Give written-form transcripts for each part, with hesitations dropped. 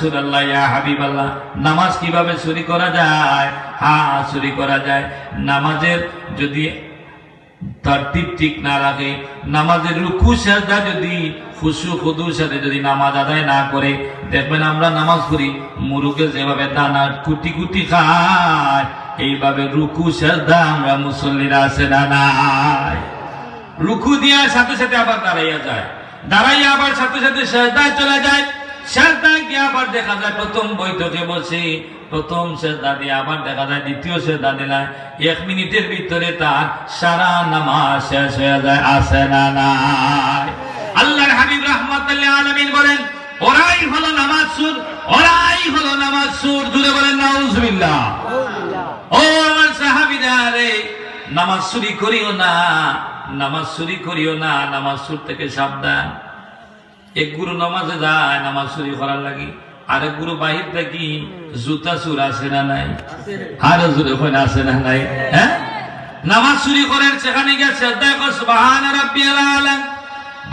রাসূলুল্লাহ, ইয়া হাবিবাল্লাহ, নামাজ কিভাবে চুরি করা যায়? হ্যাঁ, চুরি করা যায়। নামাজের যদি তারতিব ঠিক না রাখে, নামাজের রুকু সিজদা যদি খুশু খুদুর সাথে যদি নামাজ আদায় না করে, দেখবেন আমরা নামাজ পড়ি, মুরুগে যেভাবে দানা কুটি কুটি খায়, এইভাবে রুকু সিজদা আমরা মুসল্লিরা আছে না নাই? রুকু দেওয়ার সাথে সাথে আবার দাঁড়াইয়া যায়, দাঁড়াইয়া আবার সাথে সাথে সিজদায় চলে যায়, সিজদায় গিয়ে আবার দেখা যায় প্রথম বৈঠকে বসে প্রথম সিজদা দিয়ে আবার দেখা যায় দ্বিতীয় সিজদা দিলাম। 1 মিনিটের ভিতরে তার সারা নামাজ শেষ হয়ে যায়, আছে না নাই? আল্লাহর হাবিব রাহমাতুল লিল আলামিন বলেন, ওরাই হলো নামাজ সুর, ওরাই হলো নামাজ সুর। জুড়ে বলেন নাউজুবিল্লাহ। ও আমার সাহাবীরা রে, নামাজ চুরি করিও না, নামাজ চুরি করিও না, নামাজ সুর থেকে সাবধান। এক গুরু নামাজে যায় নামাজ চুরি করার লাগি, আরেক গুরু বাহির থাকি জুতা চুর আছে না নাই? আরো জুড়ে হয় আছে না নাই? হ্যাঁ, নামাজ চুরি করেন, সেখানে গিয়ে সিজদা করে সুবহান রাব্বিয়াল আলা,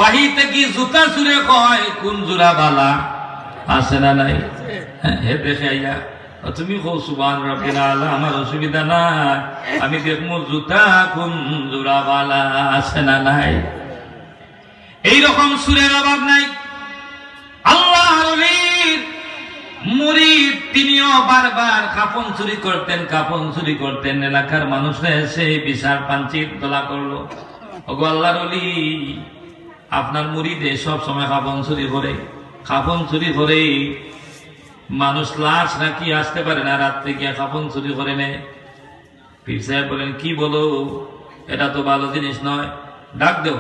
বাহির থেকে জুতা চুরে কয় কোন জোড়া বালা, আছে না নাই? হে দেখে আইয়া তুমি কো সুবহান রাব্বিয়াল আলা, আমার অসুবিধা নাই, আমি দেখমু জুতা কোন জোড়া বালা, আছে না নাই? এইরকম সুরের অভাব নাই। আল্লাহর ওলির মুরিদ তিনিও বারবার কাফন চুরি করতেন, কাফন চুরি করতেন। এলাকার মানুষরা এসে বিচার পাঞ্চিত তোলা করলো, ওগো আল্লাহর ওলি, আপনার মুরিদে সব সময় কাফন চুরি করে, কাফন চুরি করে, মানুষ লাশ নাকি আসতে পারে না, রাত্রে গিয়া কাফন চুরি করে নেয়। পীর সাহেব বলেন, কি বলো, এটা তো ভালো জিনিস নয়, ডাক দেও,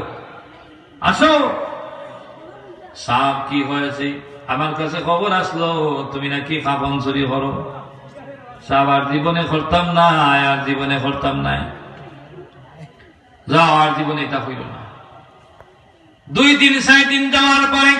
আসো। সাহেব, কি হয়েছে? আমার কাছে খবর আসলো তুমি নাকি কাফন চুরি করো। সাহেব, আর জীবনে করতাম না, আর জীবনে করতাম না, যাও, আর জীবনে এটা হইল না। 2 দিন 4 দিন যাওয়ার পরে